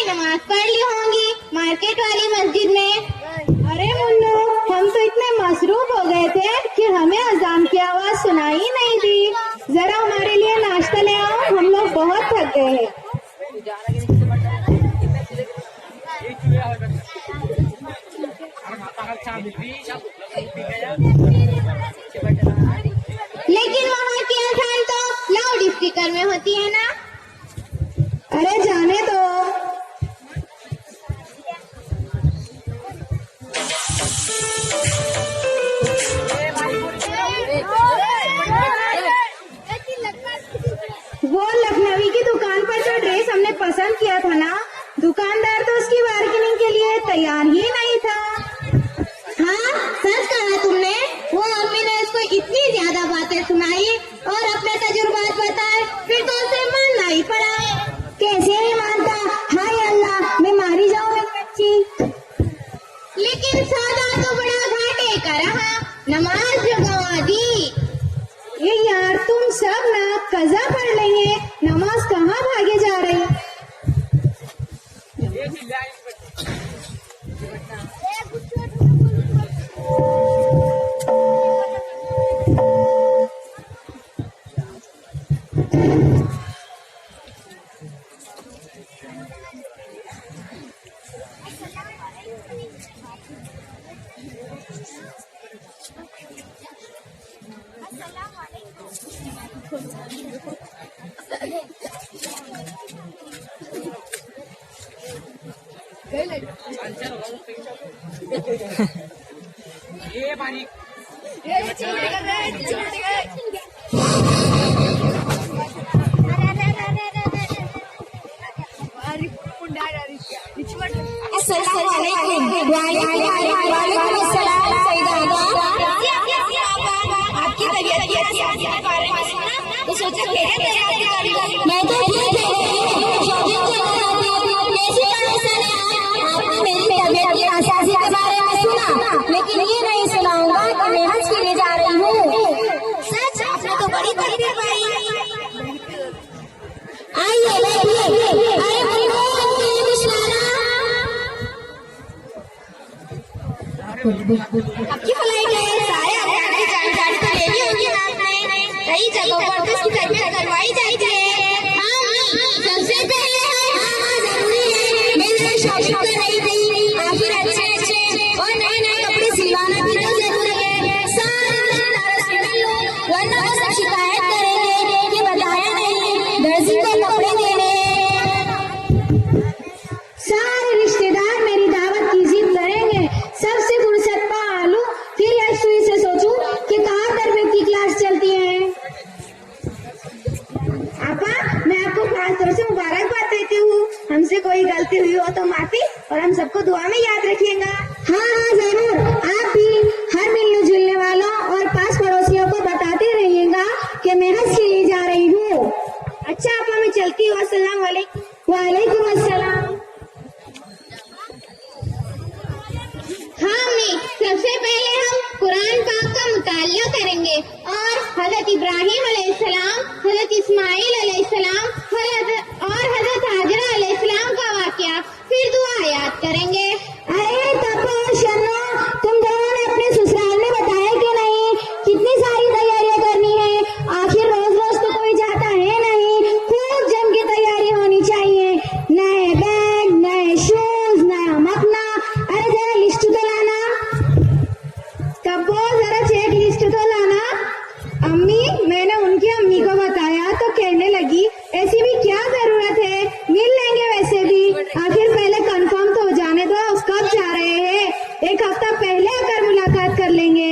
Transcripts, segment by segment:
नमाज पढ़ ली होंगी मार्केट वाली मस्जिद में। अरे मुन्नू, हम तो इतने मसरूफ हो गए थे कि हमें अजान की आवाज सुनाई ही नहीं दी। जरा हमारे लिए नाश्ता ले आओ, हम लोग बहुत थक गए हैं। लेकिन वहाँ की अजान तो लाउड स्पीकर में होती है ना। अरे जाने दो। वो लखनवी की दुकान पर जो ड्रेस हमने पसंद किया था ना, दुकानदार तो उसकी बार्गेनिंग के लिए तैयार ही नहीं था। हाँ, सच कहा तुमने। वो अम्मी ने इसको इतनी ज्यादा बातें सुनाई और अपने तजुर्बात बताए, फिर तो उसे मानना ही पड़ा। कैसे नहीं मानता? हाय अल्लाह, मैं मारी जाऊं मेरी बच्ची। लेकिन सौदा तो बड़ा घाटे का रहा, नमाज जो गंवा दी। ये यार, तुम सब ना कज़ा पढ़ लेंगे, नमाज कहाँ भागे जा रही। ये पानी आपकी तबीयत कैसी है? आपके बारे में सुना तो सोचा मैं तो ठीक है, शॉपिंग आपने मेरी तबीयत की आसासी के बारे में सुना, लेकिन ये नहीं सुनाऊंगा कि मैं हज के लिए जा रही हूँ। सच? आपने तो बड़ी तकलीफ पाई। आइए बैठिए। अरे मुन्नू, कुछ लाना। आपकी फ्लाइट है, सारे अफगान की जानकारी तो ले ली होगी ना आपने। कई जगहों पर तो इसकी तबीयत करवाई जाती है। हाँ, सबसे पहले जरूरी है, मैंने शॉपिंग कर रही थी, आखिर अच्छे और नए नए कपड़े सिलवाना भी तो जरूरी है। सारे रिश्तेदारों से मिल लो, वरना वो सब शिकायत करेंगे कि बताया नहीं, दर्जी को कपड़े देने। सारे रिश्तेदार मेरी दावत की जिद करेंगे, सबसे फुर्सत पा लूं, फिर यह सुई से सोचूं कि कहाँ तरबियत की क्लास चलती है। आपा, मैं आपको खास तौर से मुबारकबाद देती हूँ। हमसे कोई गलती हुई हो तो माफी, और हम सबको दुआ में याद रखिएगा। हाँ हाँ जरूर, आप भी हर मिलने जुलने वालों और पास पड़ोसियों को बताते रहिएगा कि मैं हज के लिए जा रही हूँ। अच्छा आपा, मैं चलती हूँ। अस्सलाम वालेकुम। वालेकुम अस्सलाम। हाँ अम्मी, सबसे पहले हम कुरान पाक का मुतालिया करेंगे और हजरत इब्राहिम अलैहिस्सलाम, हजरत इस्माइल अलैहिस्सलाम और हजरत हाजरा अलैहिस्सलाम का वाकया, फिर दुआ याद करेंगे। अरे तपो शनो, तुम दोनों ने अपने ससुराल में बताया कि नहीं? कितनी सारी तैयारियां करनी है, आखिर रोज रोज तो कोई जाता है नहीं। खूब जम की तैयारी होनी चाहिए, नए बैग, नए शूज, नया मखना। अरे जरा लिस्ट तो लाना। तपो, जरा चेक लिस्ट तो लाना। अम्मी, मैंने उनकी अम्मी को बताया तो कहने लगी, ऐसी भी क्या जरूरत है, मिल लेंगे वैसे भी। आखिर पहले कंफर्म तो हो जाने दो, कब जा रहे हैं, एक हफ्ता पहले आकर मुलाकात कर लेंगे।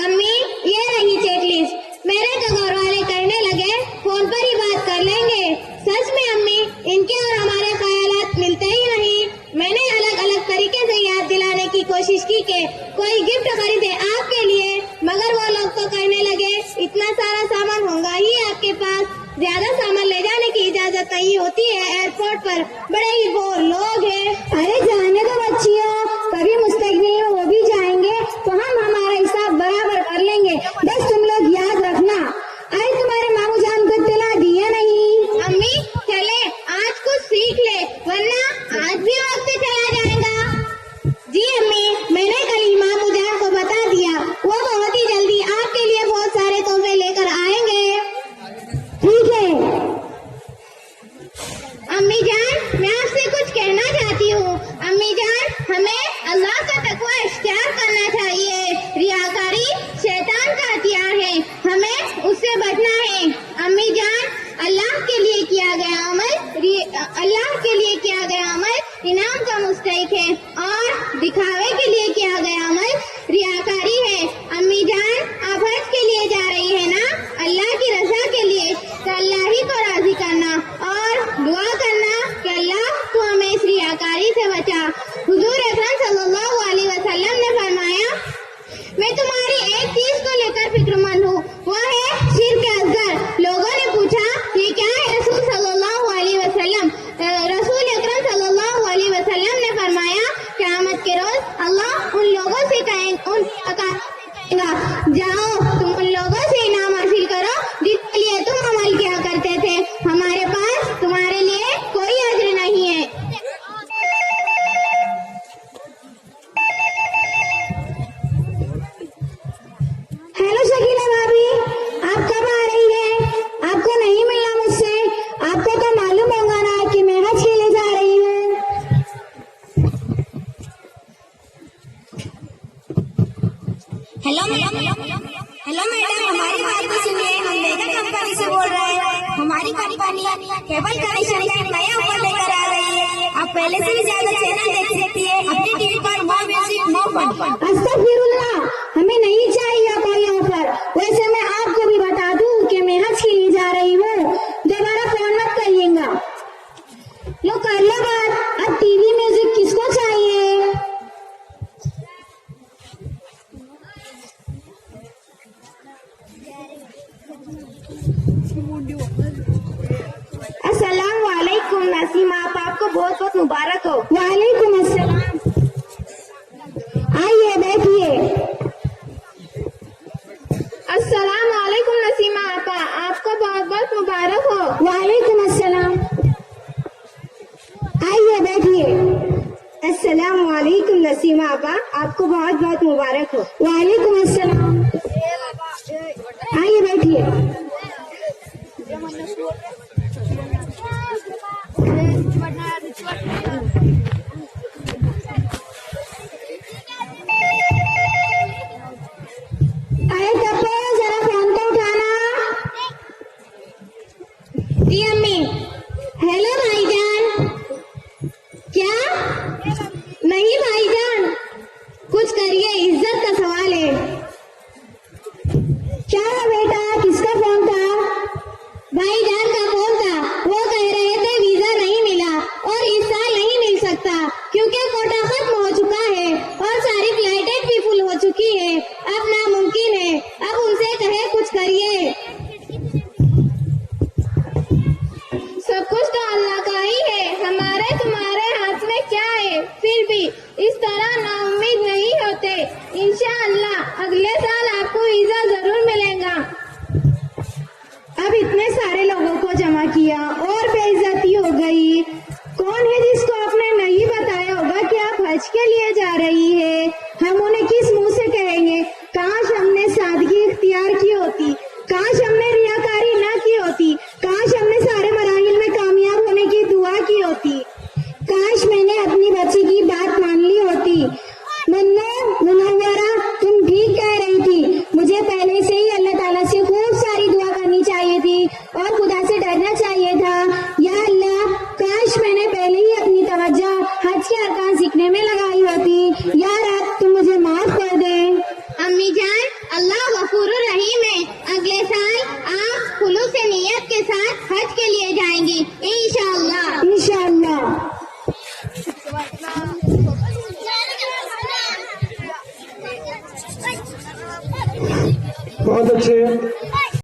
अम्मी, ये रही चेक लिस्ट। मेरे तो घर वाले कहने लगे फोन पर ही बात कर लेंगे। सच में अम्मी, इनके और हमारे ख्यालात मिलते ही नहीं। मैंने अलग अलग तरीके से याद दिलाने की कोशिश की कि कोई गिफ्ट खरीदे आपके लिए, मगर वो लोग तो कहने लगे इतना सारा सामान होगा ही आपके पास, ज्यादा सामान ले जाने की इजाजत नहीं होती है, एयरपोर्ट पर बड़े ही वो लोग हैं। अरे जाने दो बच्चियों, कभी मुस्तकबिल में वो भी जाएंगे तो हम हमारा हिसाब बराबर कर लेंगे। बस तुम लोग याद रखना। अरे तुम्हारे मामू जान को इत्तला दिया नहीं? अम्मी चले, आज कुछ सीख ले। अम्मी जान, मैं आपसे कुछ कहना चाहती हूँ। अम्मी जान, हमें अल्लाह का तकवा इख्तियार करना चाहिए। रियाकारी शैतान का हथियार है, हमें उससे बचना है। अम्मी जान, अल्लाह के लिए किया गया अमल इनाम का मुस्तहिक है और दिखावे के लिए किया गया अमल रियाकारी है। अम्मी जान, आप हज के लिए जा रही है ना, अल्लाह की रजा के लिए, तो अल्लाह ही को राजी करना और दुआ करना कि अल्लाह तू हमें इस रियाकारी से बचा। हुजूर अकरम सल्लल्लाहु अलैहि वसल्लम ने फरमाया, मैं तुम्हारी एक चीज को लेकर फिक्रमंद हूँ, वह है शिर्क असगर। लोगों ने पूछा, ये क्या है रसूल सल्लल्लाहु अलैहि वसल्लम? रसूल अकरम सल्लल्लाहु अलैहि वसल्लम ने फरमाया, क़यामत के रोज अल्लाह उन लोगों से कहेगा, जाओ तुम उन लोगों से इनाम हासिल करो जिसके लिए तुम अमल किया करते थे, हमारे पास तुम्हारे लिए कोई अज्र नहीं है। हेलो शकीला भाभी, आप कब आ रही है? आपको नहीं मिलना मुझसे। आपको तो मालूम होगा ना कि मैं हज के लिए जा रही हूँ। हेलो मैडम, हमारी बात को सुनिए। हम मेगा कंपनी से बोल रहे हैं। हमारी कंपनी केबल कनेक्शन का नया ऑफर लेकर आ रही है। आप पहले से भी ज्यादा चैनल देख सकती है अपनी टीवी पर। No music no fun. अस्तगफिरुल्लाह, हमें नहीं चाहिए कोई ऑफर। वैसे मैं आपको भी बता दूं कि मैं हज के लिए जा रही हूँ, दोबारा फोन मत करिएगा। लो कर लो बात। अब टीवी म्यूजिक किसको चाहिए? अस्सलाम वालेकुम नसीमा, आपको बहुत बहुत मुबारक हो। वालेकुम अस्सलाम। आइए बैठिए। अस्सलाम वालेकुम नसीमा आपा, आपको बहुत बहुत मुबारक हो। वालेकुम अस्सलाम। आइए बैठिए। अस्सलाम वालेकुम नसीमा आपा, आपको बहुत बहुत मुबारक हो। वालेकुम अस्सलाम। आइए बैठिए। अरे टप्पू, जरा फोन तो उठाना। जी अम्मी। हेलो भाईजान। क्या? नहीं भाईजान, कुछ करिए, इज्जत का सवाल है। क्या है बेटा, किसका फोन था? भाईजान का फोन था, वो कह रहे थे वीजा नहीं मिला और इस साल नहीं मिल सकता क्योंकि कोटा खत्म हो चुका है और सारी फ्लाइटें भी फुल हो चुकी है। अब नामुमकिन है, अब उनसे कहे कुछ करिए। सब कुछ तो अल्लाह का ही है, हमारे तुम्हारे हाथ में क्या है। फिर भी इस तरह नाउम्मीद नहीं होते। इंशाअल्लाह अगले साल आपको वीजा जरूर मिलेगा। अब इतने सारे लोगों को जमा किया और बेइज्जती हो गई। कौन है जिसको आपने नहीं बताया होगा कि आप हज के लिए जा रही है? हम उन्हें किस मुंह से कहेंगे? काश हमने सादगी इख्तियार की होती, काश हमने रियाकारी ना की होती, काश हमने सारे मराहिल में कामयाब होने की दुआ की होती, काश मैंने अपनी बच्ची की बात मान ली होती। मुनव्वरा, तुम ठीक कह रही थी। मुझे पहले से ही अल्लाह ताला से खूब सारी दुआ करनी चाहिए थी और खुदा से डरना चाहिए था। या अल्लाह, काश मैंने पहले ही अपनी तवज्जो हज के अरकान सीखने में लगाई होती। या रब, तुम मुझे माफ कर दे। अम्मी जान, अल्लाह गफूरुर रहीम है। अगले साल आप खुलूस से नियत के साथ हज के लिए जाएंगी इंशाअल्लाह। इंशाअल्लाह। बहुत अच्छे।